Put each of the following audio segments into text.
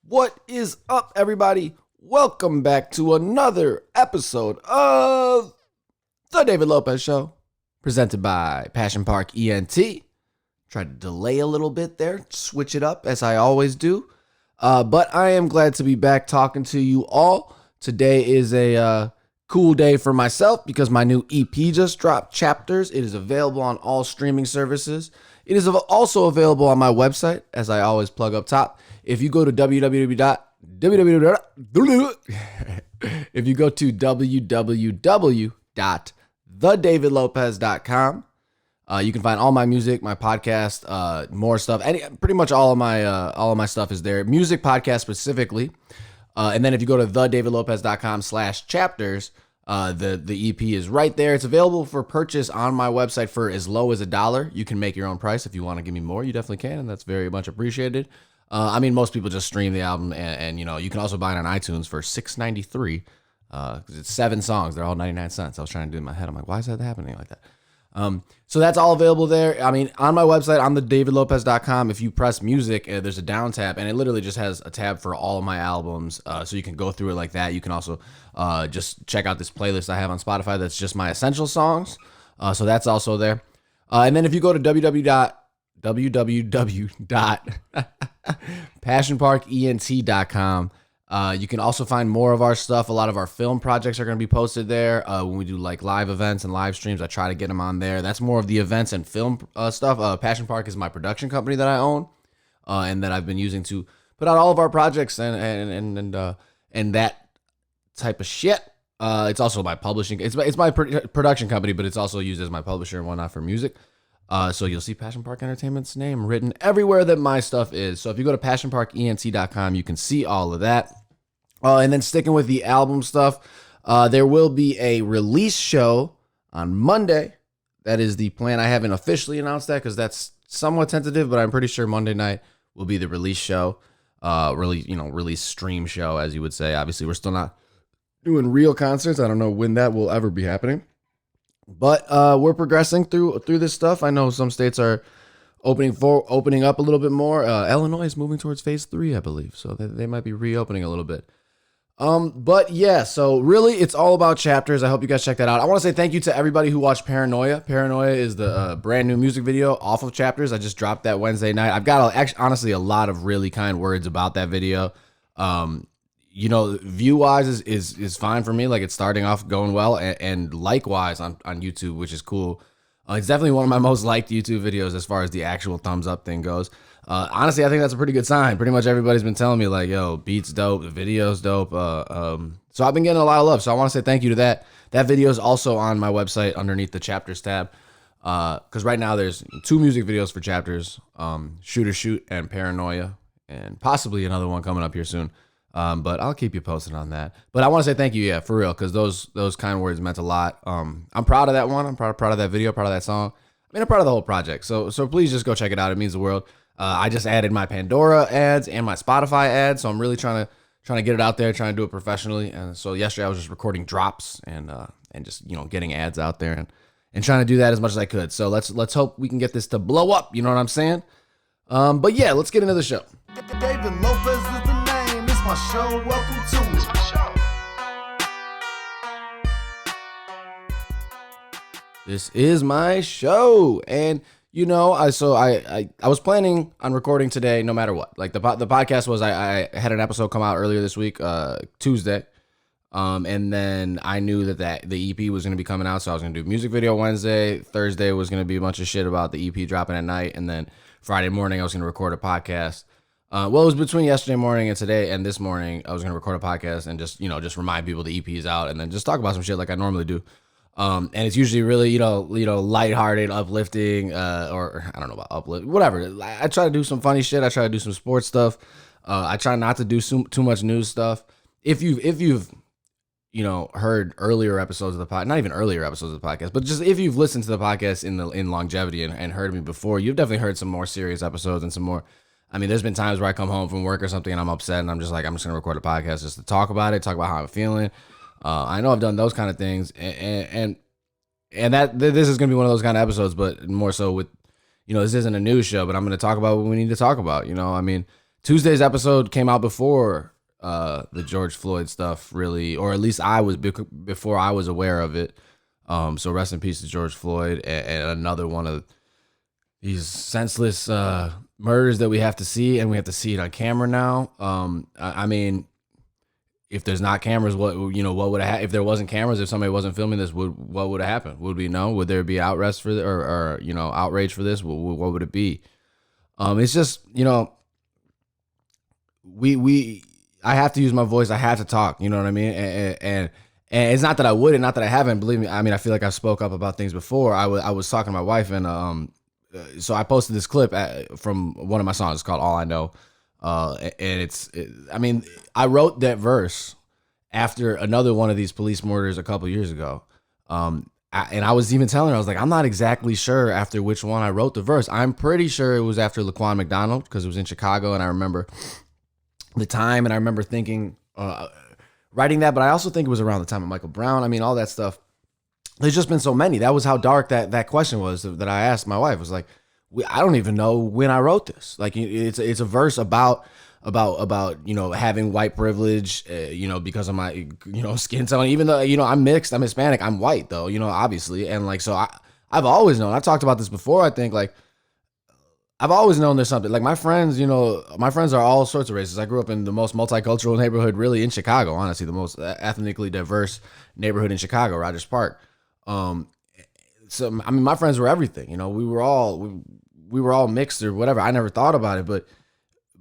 What is up, everybody? Welcome back to another episode of The David Lopez Show, presented by Passion Park ENT. Tried to delay a little bit there, switch it up as I always do. But I am glad to be back talking to you all. Today is a cool day for myself because my new EP just dropped, Chapters. It is available on all streaming services. It is also available on my website, as I always plug up top. If you go to www.thedavidlopez.com, you can find all my music, my podcast, more stuff. Pretty much all of my stuff is there. Music, podcast specifically. And then if you go to thedavidlopez.com/chapters, the EP is right there. It's available for purchase on my website for as low as $1. You can make your own price. If you want to give me more, you definitely can, and that's very much appreciated. Most people just stream the album, and you can also buy it on iTunes for $6.93 because it's 7 songs. They're all 99 cents. I was trying to do it in my head. I'm like, why is that happening like that? So that's all available there. On my website, on thedavidlopez.com, if you press music, there's a down tab, and it literally just has a tab for all of my albums. So you can go through it like that. You can also just check out this playlist I have on Spotify that's just my essential songs. So that's also there. And then if you go to www.passionparkent.com, you can also find more of our stuff. A lot of our film projects are going to be posted there. When we do like live events and live streams, I try to get them on there. That's more of the events and film stuff. Passion Park is my production company that I own, and that I've been using to put out all of our projects and that type of shit. It's also my publishing. It's my production company, but it's also used as my publisher and whatnot for music. So you'll see Passion Park Entertainment's name written everywhere that my stuff is. So if you go to passionparkent.com, you can see all of that. And then sticking with the album stuff, there will be a release show on Monday. That is the plan. I haven't officially announced that because that's somewhat tentative, but I'm pretty sure Monday night will be the release show. Release stream show, as you would say. Obviously, we're still not doing real concerts. I don't know when that will ever be happening. But we're progressing through this stuff. I know some states are opening up a little bit more. Illinois is moving towards phase 3, I believe. So they might be reopening a little bit. But yeah, so really it's all about Chapters. I hope you guys check that out. I want to say thank you to everybody who watched Paranoia. Paranoia is the brand new music video off of Chapters. I just dropped that Wednesday night. I've got honestly a lot of really kind words about that video. View-wise is fine for me. Like, it's starting off going well, and like-wise on YouTube, which is cool. It's definitely one of my most liked YouTube videos as far as the actual thumbs-up thing goes. Honestly, I think that's a pretty good sign. Pretty much everybody's been telling me, like, yo, beat's dope, the video's dope. So I've been getting a lot of love, so I want to say thank you to that. That video is also on my website underneath the Chapters tab, because right now there's 2 music videos for Chapters, Shoot or Shoot and Paranoia, and possibly another one coming up here soon. But I'll keep you posted on that. But I want to say thank you, yeah, for real, because those kind words meant a lot. I'm proud of that one. I'm proud of that video, proud of that song. I'm proud of the whole project. So please just go check it out. It means the world. I just added my Pandora ads and my Spotify ads, so I'm really trying to get it out there, trying to do it professionally. And so yesterday I was just recording drops and just getting ads out there and trying to do that as much as I could. So let's hope we can get this to blow up. You know what I'm saying? But yeah, let's get into the show. David Lopez is the name. It's my show. Welcome to it. This is my show, and I was planning on recording today, no matter what. Like the podcast was, I had an episode come out earlier this week, Tuesday, and then I knew that the EP was going to be coming out, so I was going to do a music video Wednesday. Thursday was going to be a bunch of shit about the EP dropping at night, and then Friday morning I was going to record a podcast. It was between yesterday morning and today and this morning. I was going to record a podcast and just remind people the EP is out, and then just talk about some shit like I normally do. And it's usually really, lighthearted, uplifting, or I don't know about uplift, whatever. I try to do some funny shit. I try to do some sports stuff. I try not to do too much news stuff. If you've heard earlier episodes of the podcast, not even earlier episodes of the podcast, but just if you've listened to the podcast in longevity and heard me before, you've definitely heard some more serious episodes and some more. There's been times where I come home from work or something and I'm upset and I'm just going to record a podcast just to talk about it, talk about how I'm feeling. I know I've done those kind of things, and that this is going to be one of those kind of episodes, but more so with, this isn't a news show, but I'm going to talk about what we need to talk about. Tuesday's episode came out before the George Floyd stuff, really, or at least before I was aware of it. So rest in peace to George Floyd, and another one of these senseless murders that we have to see, and we have to see it on camera now. I mean, if there's not cameras, what would have if there wasn't cameras, if somebody wasn't filming this, what would have happened? Would we know? Would there be outrage for this, or outrage for this? What would it be? It's just, I have to use my voice. I have to talk. You know what I mean? And it's not that I wouldn't, not that I haven't. Believe me. I mean, I feel like I spoke up about things before. I was talking to my wife, and so I posted this clip from one of my songs. It's called "All I Know," and I mean, I wrote that verse after another one of these police murders a couple years ago. And I was even telling her, I was like, I'm not exactly sure after which one I wrote the verse. I'm pretty sure it was after Laquan McDonald, because it was in Chicago, and I remember the time, and I remember thinking, writing that, but I also think it was around the time of Michael Brown. I mean, all that stuff. There's just been so many. That was how dark that question was that I asked my wife. It was like, I don't even know when I wrote this. Like, it's a verse about having white privilege, because of my, skin tone. Even though, I'm mixed, I'm Hispanic, I'm white though, obviously. And like, so I've always known, I've talked about this before, I think, like, I've always known there's something. Like, my friends, my friends are all sorts of races. I grew up in the most multicultural neighborhood really in Chicago, honestly, the most ethnically diverse neighborhood in Chicago, Rogers Park. So, I mean, my friends were everything, we were all mixed or whatever. I never thought about it,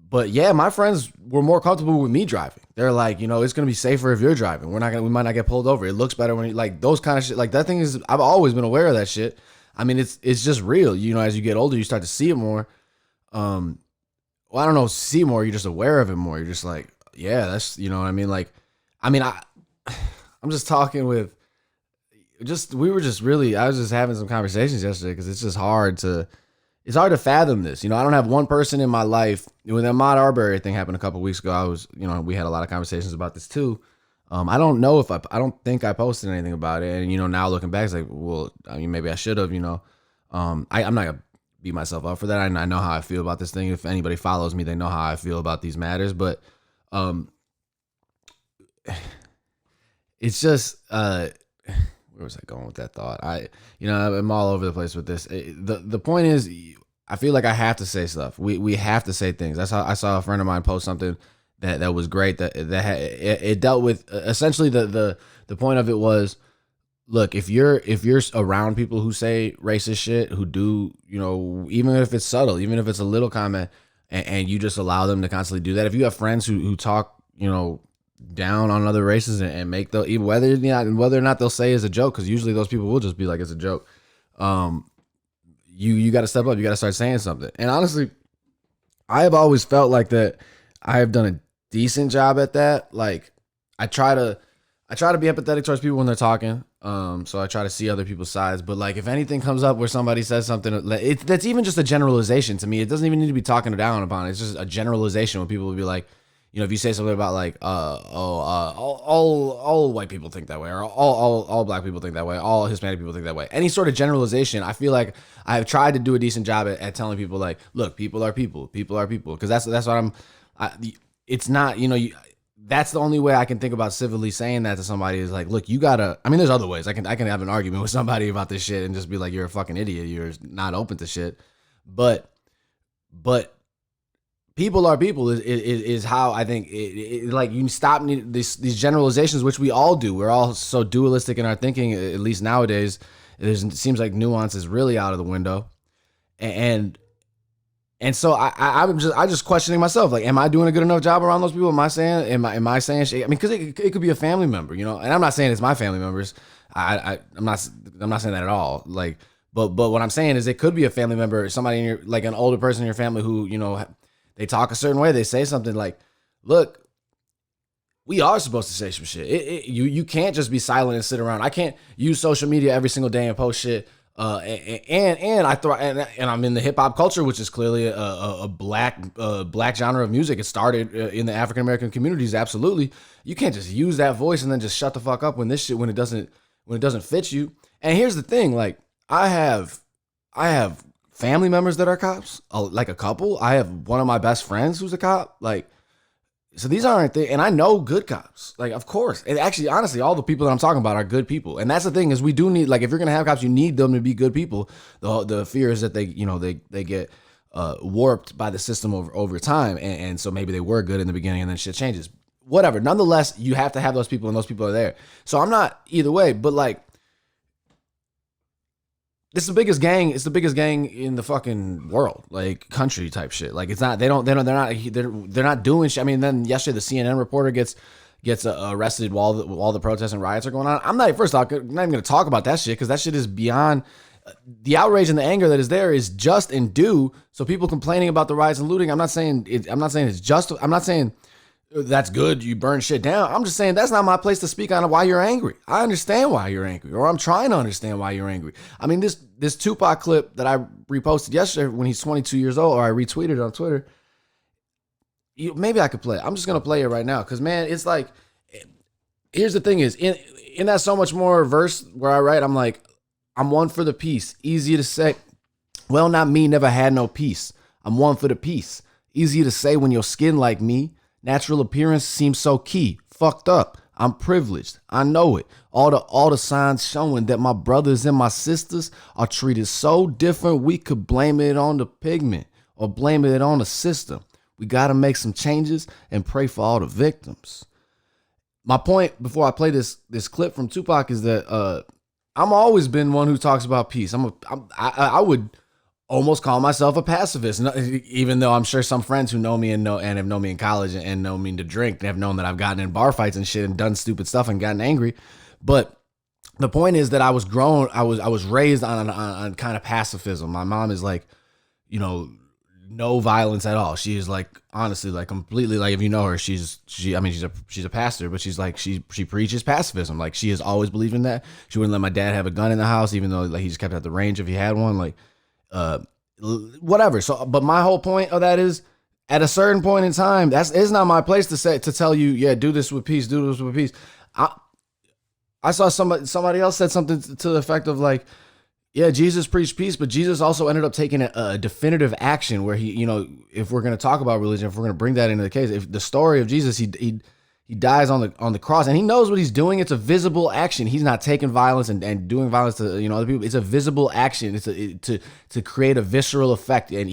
but yeah, my friends were more comfortable with me driving. They're like, it's going to be safer if you're driving. We might not get pulled over. It looks better when like those kind of shit. Like, that thing is, I've always been aware of that shit. I mean, it's just real. As you get older, you start to see it more. Well, I don't know, see more. You're just aware of it more. You're just like, yeah, that's, what I mean? Like, I'm just talking with, I was just having some conversations yesterday, because it's just hard to fathom this. I don't have one person in my life. When the Ahmaud Arbery thing happened a couple of weeks ago, we had a lot of conversations about this too. I don't know if I don't think I posted anything about it. And, now looking back, it's like, well, I mean, maybe I should have, I'm not gonna beat myself up for that. I know how I feel about this thing. If anybody follows me, they know how I feel about these matters, but, it's just, where was I going with that thought? I'm all over the place with this. The point is, I feel like I have to say stuff. We have to say things. That's how I saw a friend of mine post something that was great. It dealt with essentially the point of it was, look, if you're around people who say racist shit, who do, even if it's subtle, even if it's a little comment, and you just allow them to constantly do that. If you have friends who talk, down on other races and make whether or not they'll say it's a joke, because usually those people will just be like, it's a joke. You got to step up. You got to start saying something. And honestly, I have always felt like that I have done a decent job at that. Like, I try to be empathetic towards people when they're talking. So I try to see other people's sides. But like, if anything comes up where somebody says something, that's even just a generalization to me. It doesn't even need to be talking down upon it. It's just a generalization when people will be like, if you say something about like, all white people think that way, or all black people think that way, all Hispanic people think that way, any sort of generalization, I feel like I have tried to do a decent job at telling people, like, look, people are people, because that's what it's not, that's the only way I can think about civilly saying that to somebody is like, look, you gotta, I mean, there's other ways I can have an argument with somebody about this shit and just be like, you're a fucking idiot, you're not open to shit, but people are people is how I think like, you stop these generalizations, which we all do. We're all so dualistic in our thinking, at least nowadays. It seems like nuance is really out of the window, and so I'm just questioning myself. Like, am I doing a good enough job around those people? Am I saying shit? I mean, because it could be a family member, and I'm not saying it's my family members. I'm not saying that at all. Like, but what I'm saying is it could be a family member, somebody in your, like, an older person in your family who, they talk a certain way. They say something like, look, we are supposed to say some shit. You can't just be silent and sit around. I can't use social media every single day and post shit. And I'm in the hip hop culture, which is clearly a black genre of music. It started in the African American communities. Absolutely. You can't just use that voice and then just shut the fuck up when it doesn't fit you. And here's the thing, like, I have family members that are cops, like a couple. I have one of my best friends who's a cop. Like, so these aren't and I know good cops. Like, of course. And actually, honestly, all the people that I'm talking about are good people. And that's the thing is we do need, like, if you're gonna have cops, you need them to be good people. The fear is that they get warped by the system over time, and so maybe they were good in the beginning and then shit changes. Whatever. Nonetheless, you have to have those people, and those people are there. So I'm not either way, but like, it's the biggest gang. It's the biggest gang in the fucking world, like country type shit. Like it's not. They're not doing shit. I mean, then yesterday the CNN reporter gets arrested while the protests and riots are going on. I'm not not even going to talk about that shit because that shit is beyond. The outrage and the anger that is there is just and due. So people complaining about the riots and looting, I'm not saying it's just. I'm not saying that's good. You burn shit down. I'm just saying that's not my place to speak on why you're angry. I understand why you're angry, or I'm trying to understand why you're angry. I mean, this Tupac clip that I reposted yesterday when he's 22 years old, or I retweeted it on Twitter. Maybe I could play it. I'm just gonna play it right now because man, it's like. Here's the thing: is in that So Much More verse where I write, I'm like, I'm one for the peace. Easy to say. Well, not me. Never had no peace. I'm one for the peace. Easy to say when your skin like me. Natural appearance seems so key. Fucked up. I'm privileged. I know it. All the signs showing that my brothers and my sisters are treated so different. We could blame it on the pigment or blame it on the system. We got to make some changes and pray for all the victims. My point before I play this clip from Tupac is that I'm always been one who talks about peace. I would almost call myself a pacifist, even though I'm sure some friends who know me and have known me in college and know me to drink have known that I've gotten in bar fights and shit and done stupid stuff and gotten angry. But the point is that I was raised on kind of pacifism. My mom is like, no violence at all. She is like, honestly, like completely, like if you know her, she's a pastor, but she's like, she preaches pacifism. Like she has always believed in that. She wouldn't let my dad have a gun in the house, even though like he just kept it at the range if he had one. Like, whatever. So, but my whole point of that is, at a certain point in time, it's not my place to tell you, yeah, do this with peace, do this with peace. I saw somebody else said something to the effect of like, yeah, Jesus preached peace, but Jesus also ended up taking a definitive action where he, if we're going to talk about religion, if we're going to bring that into the case, if the story of Jesus, he dies on the cross and he knows what he's doing. It's a visible action. He's not taking violence and doing violence to, other people. It's a visible action. It's to create a visceral effect. And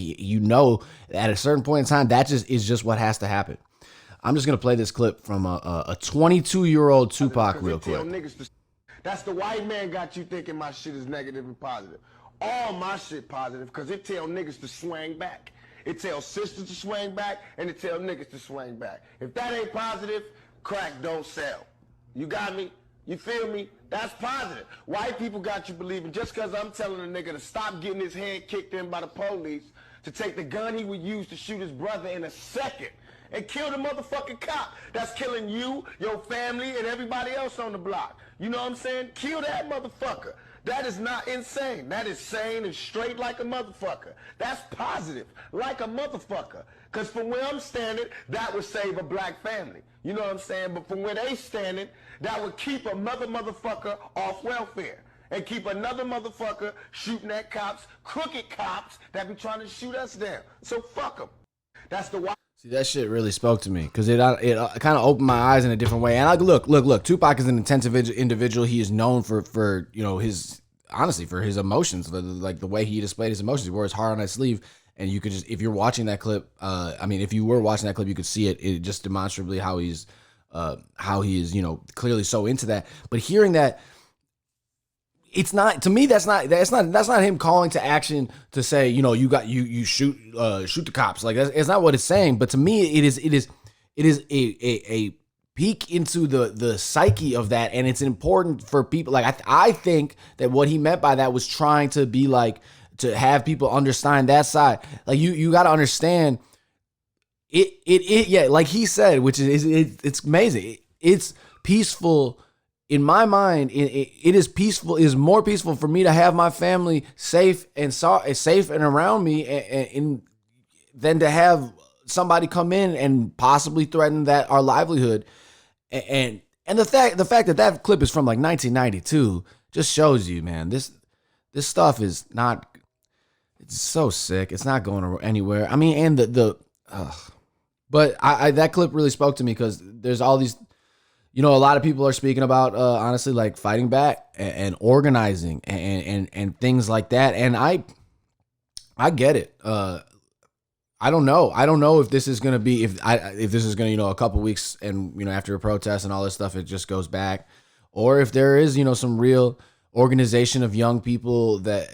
at a certain point in time, that is just what has to happen. I'm just going to play this clip from a 22-year-old Tupac real quick. That's the white man got you thinking my shit is negative and positive. All my shit positive because it tell niggas to swing back. It tell sisters to swing back and it tell niggas to swing back. If that ain't positive, crack don't sell. You got me? You feel me? That's positive. White people got you believing just because I'm telling a nigga to stop getting his head kicked in by the police, to take the gun he would use to shoot his brother in a second and kill the motherfucking cop that's killing you, your family, and everybody else on the block. You know what I'm saying? Kill that motherfucker. That is not insane. That is sane and straight like a motherfucker. That's positive, like a motherfucker. Because from where I'm standing, that would save a black family. You know what I'm saying? But from where they standing, that would keep another motherfucker off welfare. And keep another motherfucker shooting at cops, crooked cops that be trying to shoot us down. So fuck them. That's the why. See, that shit really spoke to me because it kind of opened my eyes in a different way. And I look. Tupac is an intensive individual. He is known for his for his emotions, like the way he displayed his emotions. He wore his heart on his sleeve, and you could just, if you're watching that clip, if you were watching that clip, you could see it just demonstrably how he is clearly so into that. But hearing that. It's not, to me, that's not him calling to action to say, you shoot the cops. Like it's not what it's saying. But to me, it is a peek into the psyche of that. And it's important for people. Like I think that what he meant by that was trying to be like, to have people understand that side. Like you got to understand it. Yeah. Like he said, which is, it's amazing. It's peaceful. In my mind, it is peaceful. It is more peaceful for me to have my family safe and around me, than to have somebody come in and possibly threaten our livelihood. And the fact that clip is from like 1992 just shows you, man, this stuff is not. It's so sick. It's not going anywhere. I mean, and but I that clip really spoke to me because there's all these, a lot of people are speaking about, honestly, like fighting back and organizing and things like that. And I get it. I don't know. I don't know if this is gonna be if this is gonna a couple weeks and after a protest and all this stuff it just goes back, or if there is some real organization of young people that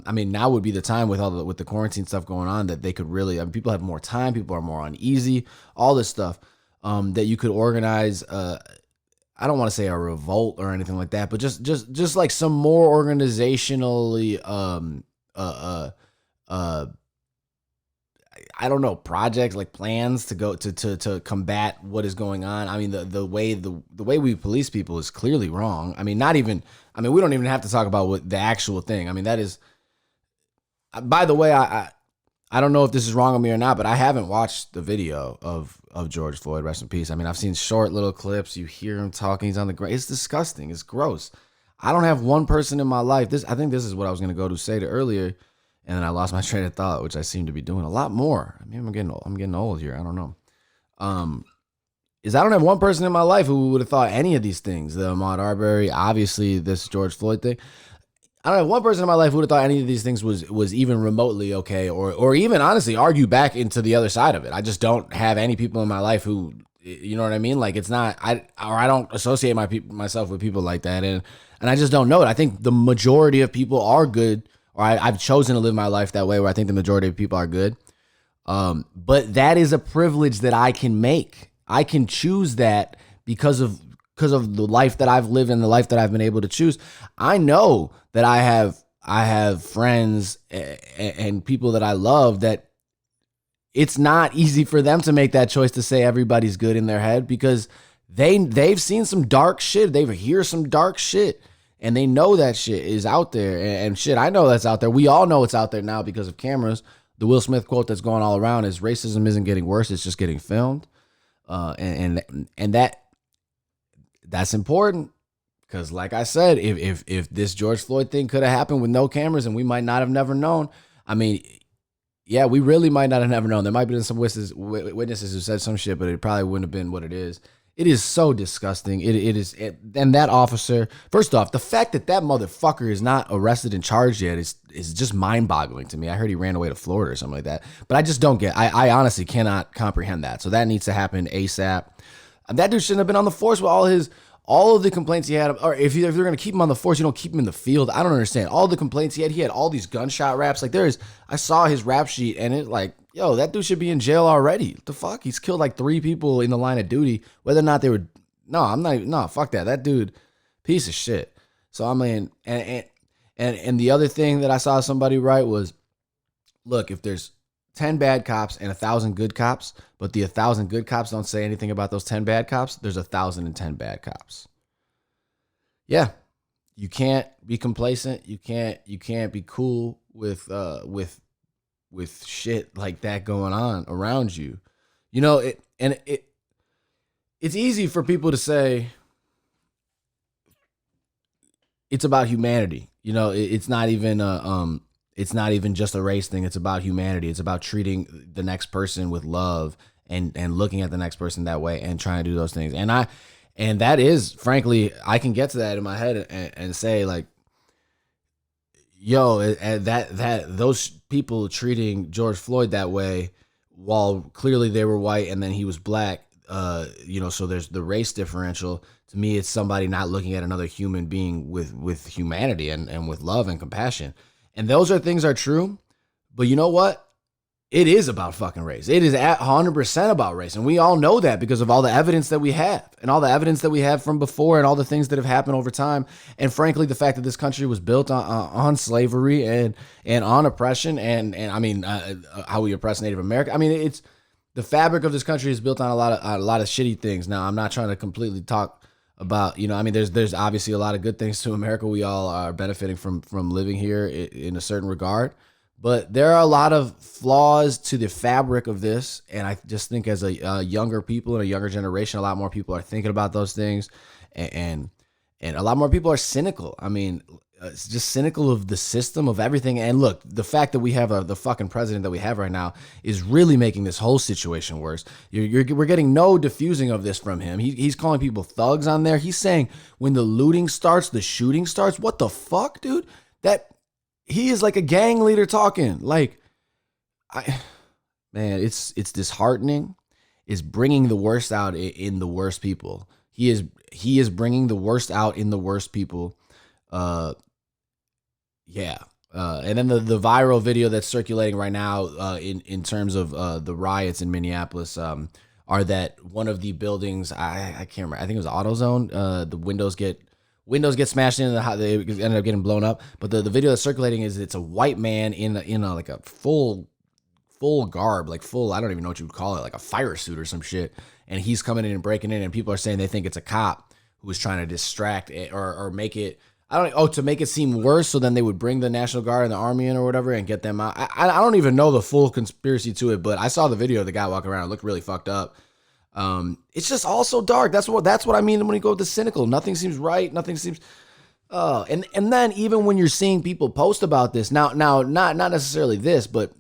I mean, now would be the time with with the quarantine stuff going on that they could really, people have more time, people are more uneasy, all this stuff, that you could organize. I don't want to say a revolt or anything like that, but just like some more organizationally I don't know, projects, like plans to go to combat what is going on. I mean, the way we police people is clearly wrong. I mean, we don't even have to talk about what the actual thing. I mean, that is, by the way, I don't know if this is wrong on me or not, but I haven't watched the video of George Floyd, rest in peace. I mean, I've seen short little clips. You hear him talking, he's on the ground. It's disgusting. It's gross. I don't have one person in my life. I think this is what I was going to go to say to earlier. And then I lost my train of thought, which I seem to be doing a lot more. I mean, I'm getting old here. I don't know. I don't have one person in my life who would have thought any of these things. The Ahmaud Arbery, obviously this George Floyd thing. I don't have one person in my life who would have thought any of these things was even remotely okay, or even honestly argue back into the other side of it. I just don't have any people in my life who, you know what I mean? Like, it's not, I don't associate myself with people like that, and I just don't know it. I think the majority of people are good. Or I've chosen to live my life that way, where I think the majority of people are good. But that is a privilege that I can make. I can choose that because of the life that I've lived and the life that I've been able to choose. I know that I have friends and people that I love that it's not easy for them to make that choice to say everybody's good in their head, because they've seen some dark shit. They've heard some dark shit. And they know that shit is out there. And shit, I know that's out there. We all know it's out there now because of cameras. The Will Smith quote that's going all around is racism isn't getting worse, it's just getting filmed. And that's important. Because like I said, if this George Floyd thing could have happened with no cameras and we might not have never known, I mean, yeah, we really might not have never known. There might have been some witnesses who said some shit, but it probably wouldn't have been what it is. It is so disgusting. It is. And that officer, first off, the fact that motherfucker is not arrested and charged yet is just mind-boggling to me. I heard he ran away to Florida or something like that. But I just don't get, I honestly cannot comprehend that. So that needs to happen ASAP. That dude shouldn't have been on the force with all of the complaints he had. Or if you're going to keep him on the force, you don't keep him in the field. I don't understand. All the complaints he had all these gunshot raps. Like, I saw his rap sheet and it like, yo, that dude should be in jail already. What the fuck? He's killed like 3 people in the line of duty. Whether or not they were, fuck that. That dude, piece of shit. So I mean, and the other thing that I saw somebody write was, look, if there's 10 bad cops and 1,000 good cops, but the 1,000 good cops don't say anything about those 10 bad cops, there's 1,010 bad cops. Yeah, you can't be complacent. You can't be cool with shit like that going on around you. It's easy for people to say it's about humanity. It's not even just a race thing. It's about humanity. It's about treating the next person with love and looking at the next person that way and trying to do those things. And that is, frankly, I can get to that in my head and say, like, yo, that those people treating George Floyd that way, while clearly they were white and then he was black, so there's the race differential. To me, it's somebody not looking at another human being with humanity and with love and compassion. And those things are true. But you know what? It is about fucking race. It is 100% about race. And we all know that because of all the evidence that we have and all the evidence that we have from before and all the things that have happened over time. And frankly, the fact that this country was built on slavery and on oppression and I mean, how we oppress Native America. I mean, it's the fabric of this country is built on a lot of shitty things. Now, I'm not trying to completely talk about, I mean, there's obviously a lot of good things to America. We all are benefiting from living here in a certain regard. But there are a lot of flaws to the fabric of this. And I just think as a younger people and a younger generation, a lot more people are thinking about those things. And a lot more people are cynical. I mean, it's just cynical of the system, of everything. And look, the fact that we have the fucking president that we have right now is really making this whole situation worse. We're getting no diffusing of this from him. He's calling people thugs on there. He's saying when the looting starts, the shooting starts. What the fuck, dude? That he is like a gang leader talking. Like, man, it's disheartening. It's bringing the worst out in the worst people. He is bringing the worst out in the worst people. Yeah. And then the viral video that's circulating right now in terms of the riots in Minneapolis are that one of the buildings, I can't remember, I think it was AutoZone, the windows get smashed in, they ended up getting blown up. But the video that's circulating is it's a white man in a like a full garb, like full, I don't even know what you would call it, like a fire suit or some shit. And he's coming in and breaking in, and people are saying they think it's a cop who was trying to distract it or make it, to make it seem worse, so then they would bring the National Guard and the Army in or whatever and get them out. I don't even know the full conspiracy to it, but I saw the video of the guy walking around. It looked really fucked up. It's just all so dark. That's what I mean when you go with the cynical. Nothing seems right. Nothing seems. And then even when you're seeing people post about this now, not necessarily this, but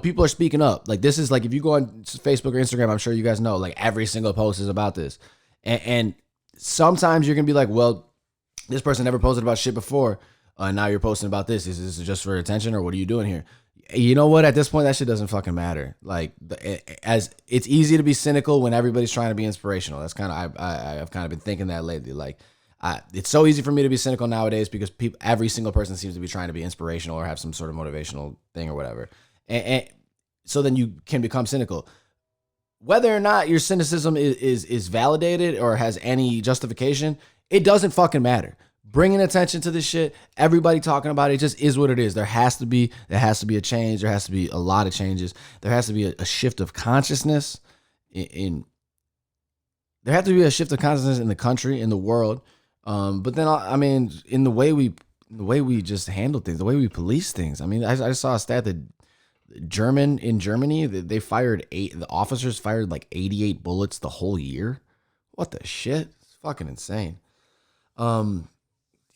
people are speaking up. Like, this is like, if you go on Facebook or Instagram, I'm sure you guys know, like, every single post is about this. And sometimes you're gonna be like, well, this person never posted about shit before. Now you're posting about this. Is this just for attention, or what are you doing here? You know what? At this point, that shit doesn't fucking matter. Like, as it's easy to be cynical when everybody's trying to be inspirational. That's kind of I've kind of been thinking that lately. Like, it's so easy for me to be cynical nowadays because every single person seems to be trying to be inspirational or have some sort of motivational thing or whatever. And so then you can become cynical. Whether or not your cynicism is validated or has any justification, it doesn't fucking matter. Bringing attention to this shit, everybody talking about it, just is what it is. There has to be a change. There has to be a lot of changes. There has to be a shift of consciousness there has to be a shift of consciousness in the country, in the world. But then, I mean, in the way we just handle things, the way we police things. I mean, I saw a stat that in Germany, the officers fired like 88 bullets the whole year. What the shit? It's fucking insane.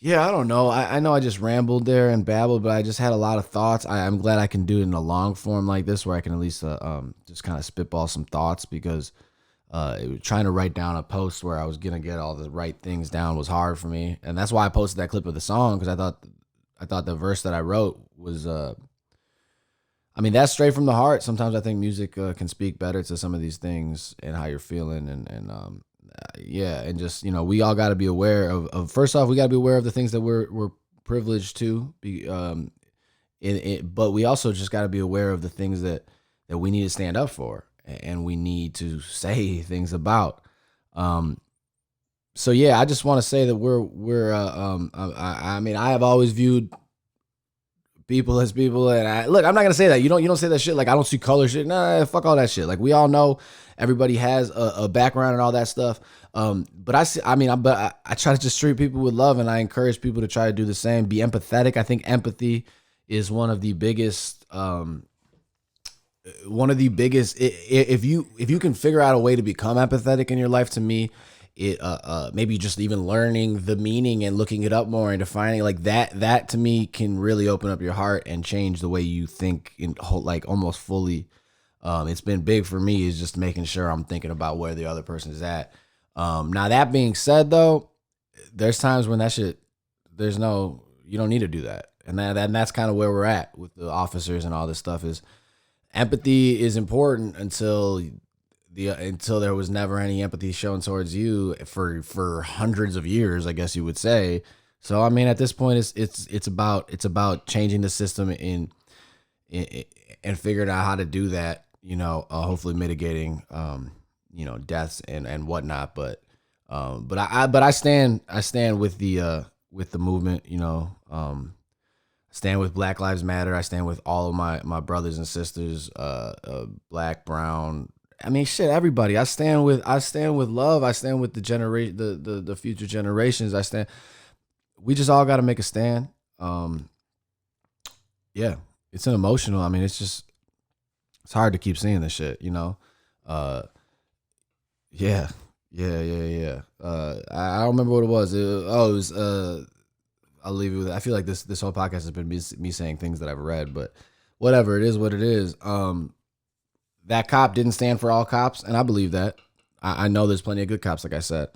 Yeah, I don't know. I know I just rambled there and babbled, but I just had a lot of thoughts. I'm glad I can do it in a long form like this, where I can at least just kind of spitball some thoughts, because trying to write down a post where I was gonna get all the right things down was hard for me, and that's why I posted that clip of the song, because I thought the verse that I wrote was I mean, that's straight from the heart. Sometimes I think music can speak better to some of these things and how you're feeling, and yeah, and just, we all got to be aware of first off, we got to be aware of the things that we're privileged to be, but we also just got to be aware of the things that we need to stand up for, and we need to say things about. So yeah, I just want to say that I mean, I have always viewed people as people, and look, I'm not gonna say that. You don't say that shit like I don't see color shit. Nah, fuck all that shit. Like, we all know everybody has a background and all that stuff. But I try to just treat people with love, and I encourage people to try to do the same. Be empathetic. I think empathy is one of the biggest. If you can figure out a way to become empathetic in your life, to me, it maybe just even learning the meaning and looking it up more and defining like that to me can really open up your heart and change the way you think in whole, like almost fully. It's been big for me, is just making sure I'm thinking about where the other person is at. Now, that being said, though, there's times when you don't need to do that. And that's kind of where we're at with the officers and all this stuff. Is empathy is important until there was never any empathy shown towards you for hundreds of years, I guess you would say. So, I mean, at this point, it's about changing the system and figuring out how to do that. Hopefully mitigating, deaths and whatnot. But I stand with the movement. I stand with Black Lives Matter. I stand with all of my brothers and sisters, black, brown. I mean, shit, everybody. I stand with love. I stand with the future generations. We just all got to make a stand. Yeah, it's an emotional. I mean, it's hard to keep seeing this shit, Yeah. I don't remember what it was. It was I'll leave it with. I feel like this whole podcast has been me saying things that I've read, but whatever, it is what it is. That cop didn't stand for all cops, and I believe that. I know there's plenty of good cops, like I said,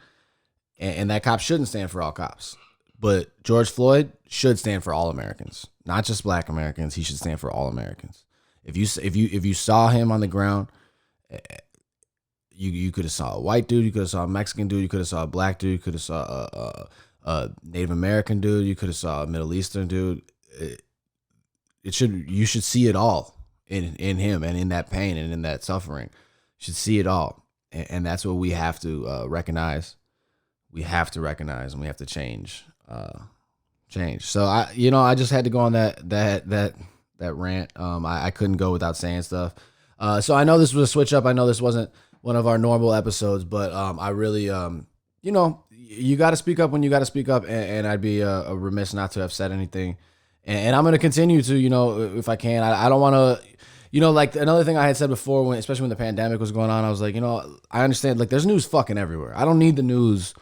and that cop shouldn't stand for all cops. But George Floyd should stand for all Americans, not just Black Americans. He should stand for all Americans. If you saw him on the ground, you could have saw a white dude, you could have saw a Mexican dude, you could have saw a Black dude, you could have saw a Native American dude, you could have saw a Middle Eastern dude. You should see it all in him and in that pain and in that suffering. You should see it all, and that's what we have to recognize. We have to recognize, and we have to change. So I just had to go on that rant. I couldn't go without saying stuff. So I know this was a switch up. I know this wasn't one of our normal episodes, but I really you got to speak up when you got to speak up, and I'd be remiss not to have said anything. And I'm going to continue to, if I can. I don't want to, like another thing I had said before, especially when the pandemic was going on, I was like, I understand, like, there's news fucking everywhere. I don't need the news.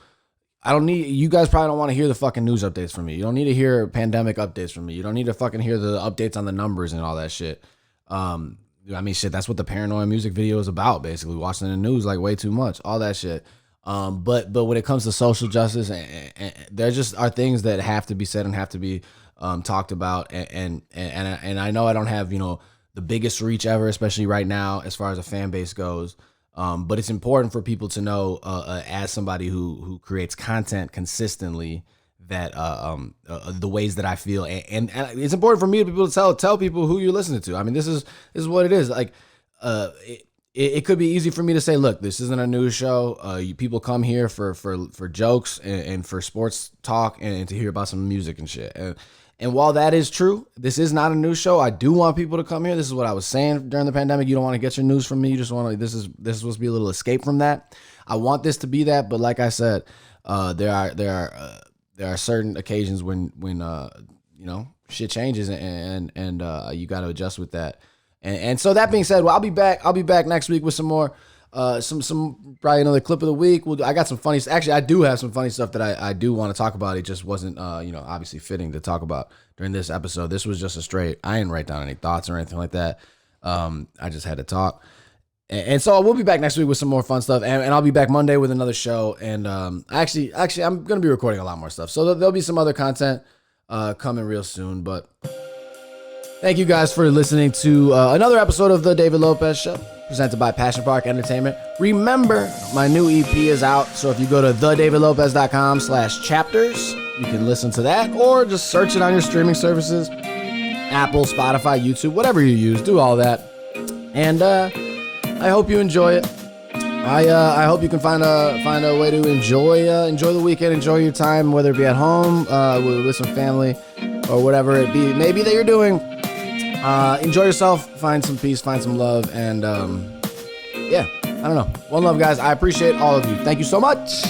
You guys probably don't want to hear the fucking news updates from me. You don't need to hear pandemic updates from me. You don't need to fucking hear the updates on the numbers and all that shit. Shit, that's what the paranoia music video is about, basically. Watching the news like way too much, all that shit. But when it comes to social justice, and there just are things that have to be said and have to be talked about. And I know I don't have, the biggest reach ever, especially right now, as far as a fan base goes. But it's important for people to know, as somebody who creates content consistently, that the ways that I feel, and it's important for me to be able to tell people who you're listening to. I mean, this is what it is. Like, it could be easy for me to say, look, this isn't a news show. People come here for jokes and for sports talk and to hear about some music and shit. And while that is true, this is not a news show. I do want people to come here. This is what I was saying during the pandemic. You don't want to get your news from me. You just want to. This is supposed to be a little escape from that. I want this to be that, but like I said, there are certain occasions when shit changes and you got to adjust with that. And so that being said, well, I'll be back next week with some more. Some probably another clip of the week. I got some funny. Actually, I do have some funny stuff that I do want to talk about. It just wasn't, obviously fitting to talk about during this episode. This was just a straight. I didn't write down any thoughts or anything like that. I just had to talk. And so we'll be back next week with some more fun stuff, and I'll be back Monday with another show. And actually, I'm gonna be recording a lot more stuff, so there'll be some other content coming real soon. But thank you guys for listening to another episode of the David Lopez Show, presented by Passion Park Entertainment. Remember, my new EP is out, so if you go to thedavidlopez.com/chapters, you can listen to that, or just search it on your streaming services, Apple, Spotify, YouTube, whatever you use. Do all that, and I hope you enjoy it. I hope you can find a way to enjoy the weekend, enjoy your time, whether it be at home with some family or whatever it may be that you're doing. Enjoy yourself, find some peace, find some love, and I don't know. One love, guys. I appreciate all of you. Thank you so much.